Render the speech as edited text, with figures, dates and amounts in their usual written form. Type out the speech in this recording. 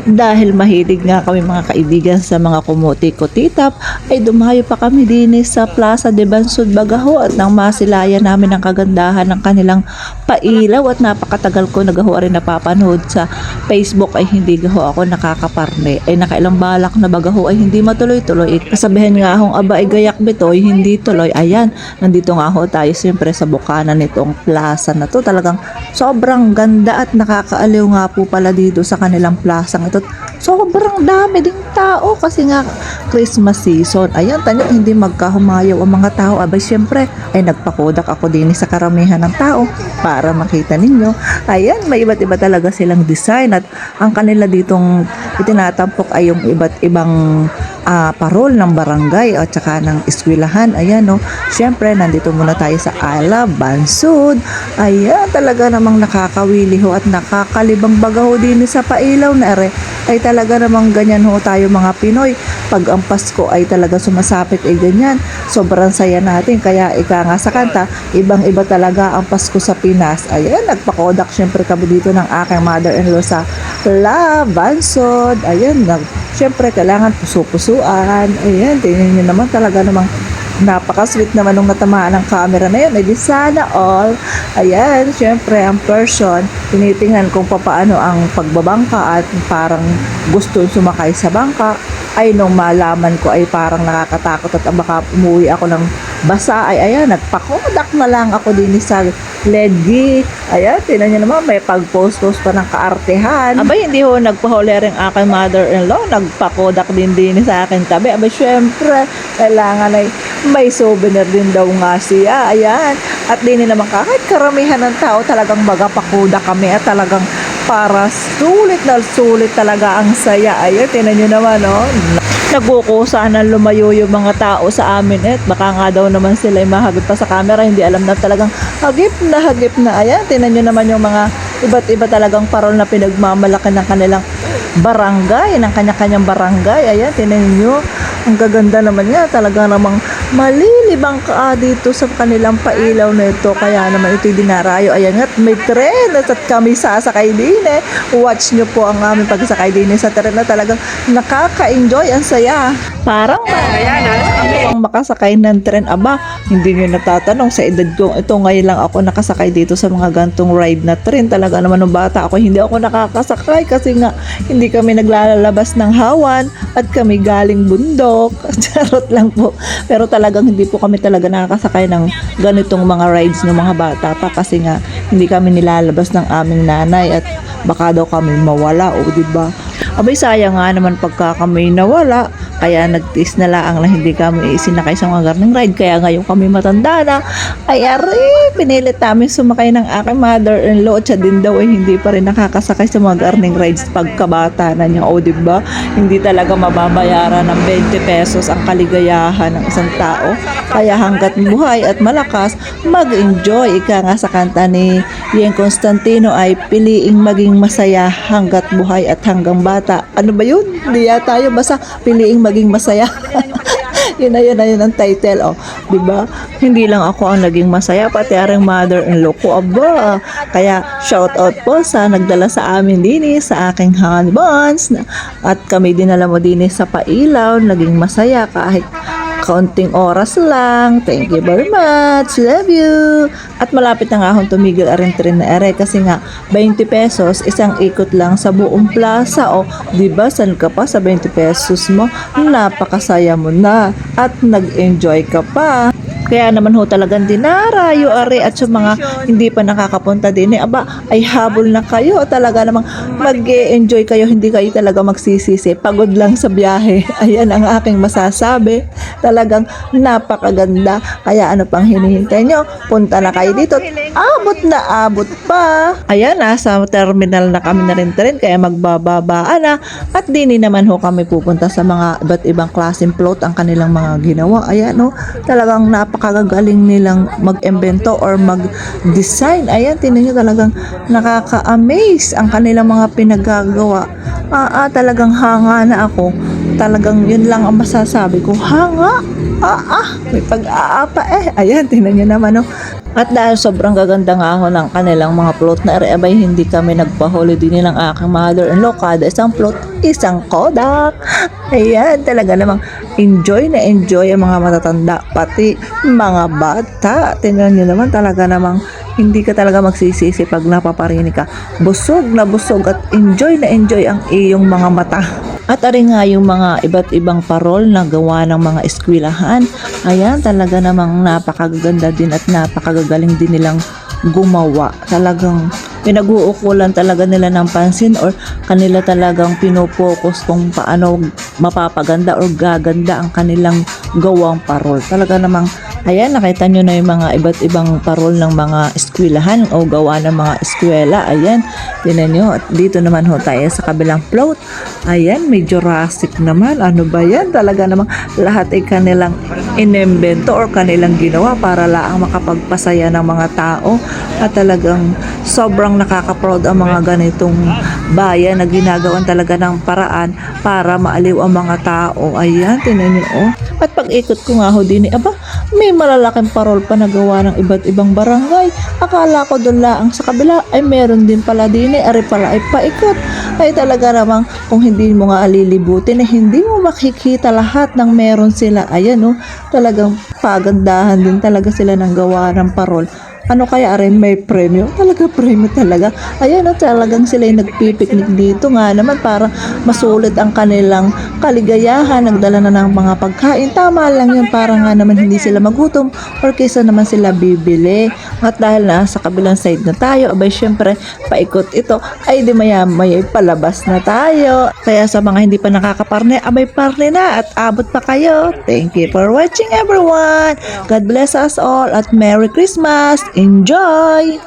Dahil mahilig nga kami mga kaibigan sa mga kumuti-kutitap, ay dumayo pa kami din sa Plaza de Bansud, Bagaho at nang masilayan namin ang kagandahan ng kanilang pailaw at napakatagal ko nagaho rin napapanood sa Facebook ay hindi gaho ako nakakaparne ay nakailang balak na bagaho ay hindi matuloy-tuloy. Kasabihan nga akong aba ay gayak bitoy hindi tuloy. Ayan, nandito nga ho tayo siyempre sa bukana nitong plaza na to. Talagang sobrang ganda at nakakaaliw nga po pala dito sa kanilang plaza ito. Sobrang dami ding tao kasi nga Christmas season. Ayan, tanyo hindi magkahumayaw ang mga tao. Abay, syempre, ay nagpakodak ako din sa karamihan ng tao para makita ninyo. Ayan, may iba't iba talaga silang design at ang kanila ditong itinatampok ay yung iba't ibang parol ng barangay at saka ng eskwelahan. Ayan, no. Syempre, nandito muna tayo sa Ala, Bansud. Ayan, talaga namang nakakawili ho at nakakalibang bagaho din sa pailaw na are. Ay talaga namang ganyan ho tayo mga Pinoy. Pag ang Pasko ay talaga sumasapit ay ganyan. Sobrang saya natin. Kaya ika nga sa kanta, ibang-iba talaga ang Pasko sa Pinas. Ayan, nagpakodak syempre kami dito ng aking mother-in-law sa La Bansod. Ayan, syempre kailangan puso-pusuan. Ayan, tingnan nyo naman talaga namang napaka-sweet naman nung natamaan ng camera na yun. Ay di sana all. Ayan, syempre ang person, tinitingnan kung paano ang pagbabangka at parang gusto sumakay sa bangka. Ay nung malaman ko ay parang nakakatakot at baka umuwi ako ng basa ay ayan, nagpakodak na lang ako din sa Ledgi. Ayan, tinan nyo naman, may pag-post-post pa ng kaartehan. Abay, hindi ho nagpahuli rin aking mother-in-law. Nagpakodak din sa akin tabi. Abay, syempre, kailangan ay may souvenir din daw nga siya. Ayan. At din naman kahit karamihan ng tao talagang magapakodak kami at talagang para sulit na sulit talaga ang saya. Ayan, tinan nyo naman, no? Nagkukusa na lumayo yung mga tao sa amin baka nga daw naman sila ay mahagip pa sa camera, hindi alam na talagang hagip na. Ayan, tinan nyo naman yung mga iba't iba talagang parol na pinagmamalaki ng kanilang barangay, ng kanya-kanyang barangay. Ayan, tinan nyo, ang gaganda naman nga, talaga namang malilibang ka dito sa kanilang pailaw na ito. Kaya naman ito'y dinarayo. Ayan nga, may tren at kami sasakay din Watch nyo po ang aming pagsakay din sa tren na talagang nakaka-enjoy, ang saya. Parang ang makasakay ng tren. Aba, hindi nyo natatanong sa edad ko ito, ngayon lang ako nakasakay dito sa mga gantong ride na tren. Talaga naman nung bata ako, hindi ako nakakasakay kasi nga hindi kami naglalabas ng hawan at kami galing bundok. Charot lang po. Pero talagang hindi po kami talaga nakakasakay ng ganitong mga rides ng mga bata pa kasi nga hindi kami nilalabas ng aming nanay at baka daw kami mawala, o diba? Abay, sayang nga naman pagka kami nawala. Kaya nagtiis na lang na hindi kami isinakay sa mga gardening ride. Kaya ngayon kami matanda na, ay pinilit namin sumakay ng aking mother-in-law. At siya din daw ay hindi pa rin nakakasakay sa mga gardening rides pagkabata na niya. O diba, hindi talaga mababayaran ng 20 pesos ang kaligayahan ng isang tao. Kaya hanggat buhay at malakas, mag-enjoy. Ika nga sa kanta ni Yeng Constantino ay piliing maging masaya hanggat buhay at hanggang bata. Ano ba yun? Hindi yata yun. Basta piliing maging masaya. yun ang title. O, diba? Hindi lang ako ang naging masaya, pati aring mother-in-law ko. Aba, kaya shout out po sa nagdala sa amin din sa aking honey buns. At kami dinala mo din sa pailaw. Naging masaya kahit kaunting oras lang. Thank you very much. Love you. At malapit na nga akong tumigil aring tren na ere kasi nga 20 pesos isang ikot lang sa buong plaza. O, diba, san ka pa sa 20 pesos mo? Napakasaya mo na at nag-enjoy ka pa. Kaya naman ho talagang dinarayo are at yung mga hindi pa nakakapunta din aba ay habol na kayo, talaga namang mag-enjoy kayo, hindi kayo talaga magsisisi, pagod lang sa biyahe. Ayan ang aking masasabi, talagang napakaganda. Kaya ano pang hinihintay nyo, punta na kayo dito, abot pa. Ayan, sa terminal na kami na rin kaya magbababaan na at dini naman ho kami pupunta sa mga iba't ibang klaseng float ang kanilang mga ginawa. Ayan ho, talagang napakagaling nilang mag-invento or mag-design. Ayan, tinan nyo, talagang nakaka-amaze ang kanilang mga pinagagawa. Talagang hanga na ako talagang yun lang ang masasabi ko. Hanga! May pag-aapa eh. Ayan, tingnan nyo naman, no? At dahil sobrang gaganda nga ho ng kanilang mga plot na abay hindi kami nagpahuli din nilang aking mother-in-law. Kada isang plot, isang Kodak. Ayan, talaga namang enjoy na enjoy ang mga matatanda, pati mga bata. Tingnan nyo naman, talaga namang hindi ka talaga magsisisi pag napaparinig ka. Busog na busog at enjoy na enjoy ang iyong mga mata. At ari nga yung mga iba't ibang parol na gawa ng mga eskwelahan. Ayan, talaga namang napakaganda din at napakagagaling din nilang gumawa. Talagang pinag-uukulan talaga nila ng pansin or kanila talagang pinopokus kung paano mapapaganda or gaganda ang kanilang gawang parol. Talaga namang ayan, nakita nyo na yung mga iba't ibang parol ng mga eskwelahan o gawa ng mga eskwela. Ayan, tinan nyo. At dito naman ho tayo sa kabilang float. Ayan, may Jurassic naman. Ano ba yan? Talaga namang lahat ay kanilang inimbento or kanilang ginawa para lang makapagpasaya ng mga tao. At talagang sobrang nakaka-proud ang mga ganitong bayan na ginagawan talaga ng paraan para maaliw ang mga tao. Ayan, tinan nyo oh. At pag-ikot ko nga ho din, aba, may malalaking parol pa na gawa ng iba't ibang barangay. Akala ko doon lang sa kabila ay meron din pala din ari pala ay paikot. Ay talaga namang kung hindi mo nga alilibutin ay hindi mo makikita lahat ng meron sila. Ayan oh, talagang pagandahan din talaga sila ng gawa ng parol. Ano kaya rin may premyo? Talaga premyo talaga. Ayan at talagang sila yung nagpipiknik dito nga naman para masulit ang kanilang kaligayahan. Nagdala na ng mga pagkain. Tama lang yun para nga naman hindi sila magutom or kaysa naman sila bibili. At dahil na sa kabilang side na tayo, abay syempre paikot ito ay di maya-maya palabas na tayo. Kaya sa mga hindi pa nakakaparne, abay parne na at abot pa kayo. Thank you for watching everyone. God bless us all at Merry Christmas. Enjoy!